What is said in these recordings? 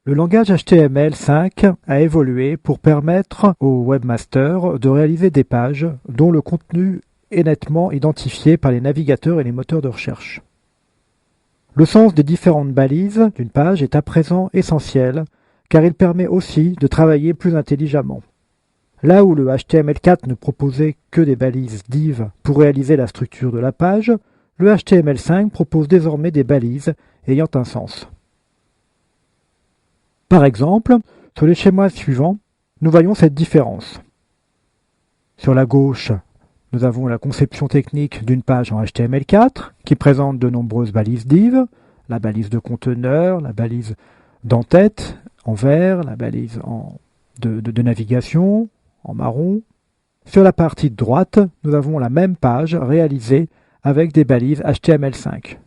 Le langage HTML5 a évolué pour permettre aux webmasters de réaliser des pages dont le contenu est nettement identifié par les navigateurs et les moteurs de recherche. Le sens des différentes balises d'une page est à présent essentiel car il permet aussi de travailler plus intelligemment. Là où le HTML4 ne proposait que des balises div pour réaliser la structure de la page, le HTML5 propose désormais des balises ayant un sens. Par exemple, sur les schémas suivants, nous voyons cette différence. Sur la gauche, nous avons la conception technique d'une page en HTML4 qui présente de nombreuses balises div, la balise de conteneur, la balise d'entête en vert, la balise de navigation en marron. Sur la partie de droite, nous avons la même page réalisée avec des balises HTML5.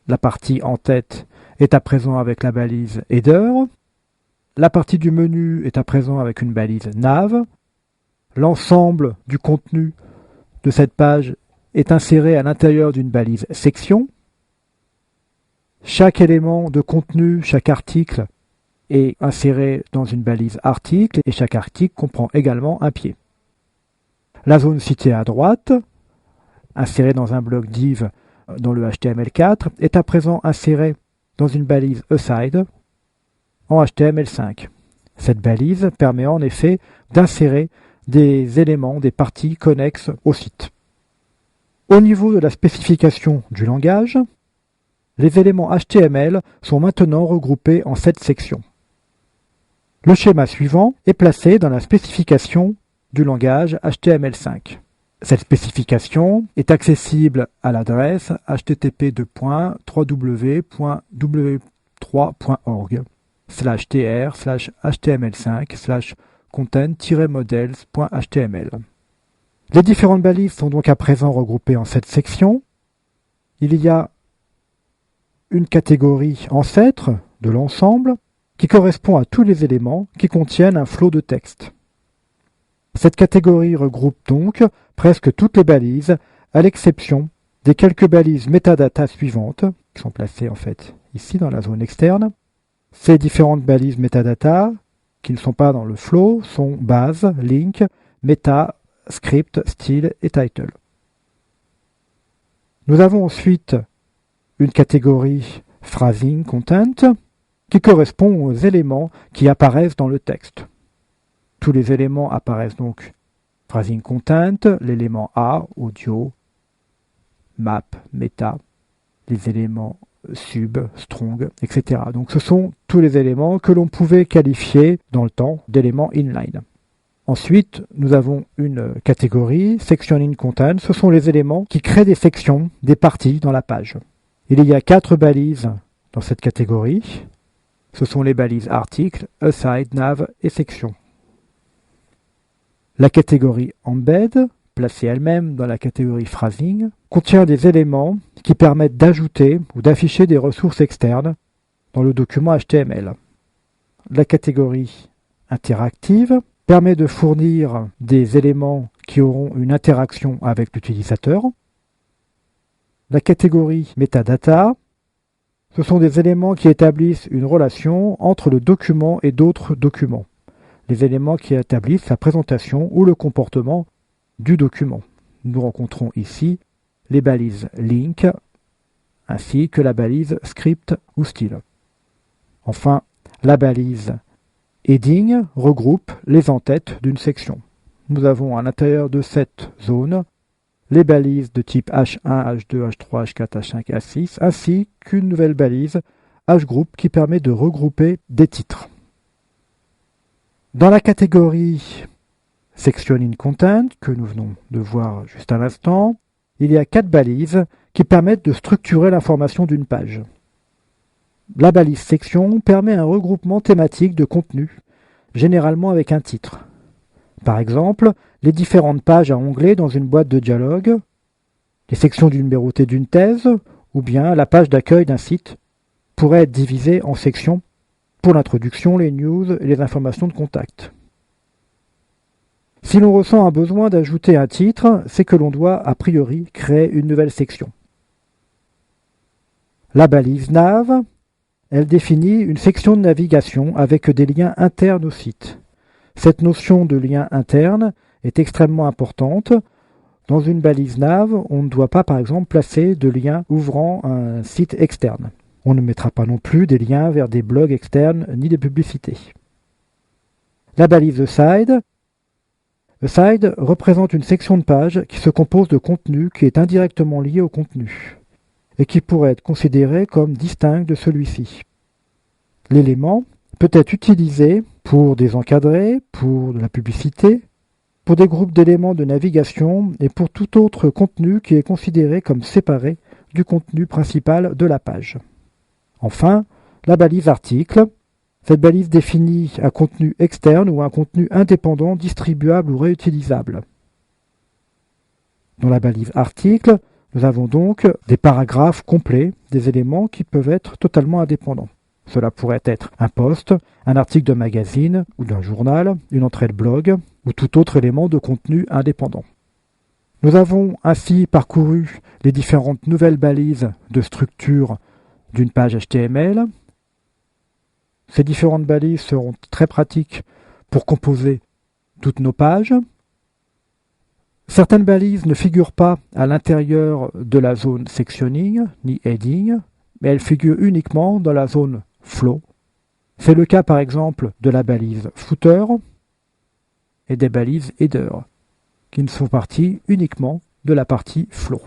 La partie en tête est à présent avec la balise header. La partie du menu est à présent avec une balise nav. L'ensemble du contenu de cette page est inséré à l'intérieur d'une balise section. Chaque élément de contenu, chaque article est inséré dans une balise article et chaque article comprend également un pied. La zone citée à droite, insérée dans un bloc div dans le HTML4, est à présent insérée dans une balise aside en HTML5. Cette balise permet en effet d'insérer des éléments, des parties connexes au site. Au niveau de la spécification du langage, les éléments HTML sont maintenant regroupés en 7 sections. Le schéma suivant est placé dans la spécification du langage HTML5. Cette spécification est accessible à l'adresse http://w3.w3.org/html5/content-models.html. Les différentes balises sont donc à présent regroupées en 7 sections. Il y a une catégorie ancêtre de l'ensemble qui correspond à tous les éléments qui contiennent un flot de texte. Cette catégorie regroupe donc presque toutes les balises, à l'exception des quelques balises metadata suivantes, qui sont placées en fait ici dans la zone externe. Ces différentes balises metadata, qui ne sont pas dans le flow, sont base, link, meta, script, style et title. Nous avons ensuite une catégorie phrasing content, qui correspond aux éléments qui apparaissent dans le texte. Tous les éléments apparaissent donc phrasing content, l'élément A, audio, map, meta, les éléments sub, strong, etc. Donc ce sont tous les éléments que l'on pouvait qualifier dans le temps d'éléments inline. Ensuite, nous avons une catégorie sectioning content, ce sont les éléments qui créent des sections, des parties dans la page. Il y a 4 balises dans cette catégorie. Ce sont les balises article, aside, nav et section. La catégorie embed, placée elle-même dans la catégorie phrasing, contient des éléments qui permettent d'ajouter ou d'afficher des ressources externes dans le document HTML. La catégorie interactive permet de fournir des éléments qui auront une interaction avec l'utilisateur. La catégorie metadata, ce sont des éléments qui établissent une relation entre le document et d'autres documents. Les éléments qui établissent la présentation ou le comportement du document. Nous rencontrons ici les balises link ainsi que la balise script ou style. Enfin, la balise heading regroupe les entêtes d'une section. Nous avons à l'intérieur de cette zone les balises de type H1, H2, H3, H4, H5, H6, ainsi qu'une nouvelle balise Hgroup qui permet de regrouper des titres. Dans la catégorie Section in Content, que nous venons de voir juste à l'instant, il y a 4 balises qui permettent de structurer l'information d'une page. La balise section permet un regroupement thématique de contenu, généralement avec un titre. Par exemple, les différentes pages à onglet dans une boîte de dialogue, les sections numérotées d'une thèse, ou bien la page d'accueil d'un site pourraient être divisées en sections pour l'introduction, les news et les informations de contact. Si l'on ressent un besoin d'ajouter un titre, c'est que l'on doit a priori créer une nouvelle section. La balise nav elle définit une section de navigation avec des liens internes au site. Cette notion de lien interne est extrêmement importante. Dans une balise nav, on ne doit pas par exemple placer de liens ouvrant un site externe. On ne mettra pas non plus des liens vers des blogs externes ni des publicités. La balise aside. Aside représente une section de page qui se compose de contenu qui est indirectement lié au contenu et qui pourrait être considéré comme distinct de celui-ci. L'élément peut être utilisé pour des encadrés, pour de la publicité, pour des groupes d'éléments de navigation et pour tout autre contenu qui est considéré comme séparé du contenu principal de la page. Enfin, la balise article. Cette balise définit un contenu externe ou un contenu indépendant distribuable ou réutilisable. Dans la balise article, nous avons donc des paragraphes complets, des éléments qui peuvent être totalement indépendants. Cela pourrait être un post, un article de magazine ou d'un journal, une entrée de blog ou tout autre élément de contenu indépendant. Nous avons ainsi parcouru les différentes nouvelles balises de structure d'une page HTML. Ces différentes balises seront très pratiques pour composer toutes nos pages. Certaines balises ne figurent pas à l'intérieur de la zone sectioning ni heading, mais elles figurent uniquement dans la zone flow. C'est le cas par exemple de la balise footer et des balises header, qui ne font partie uniquement de la partie flow.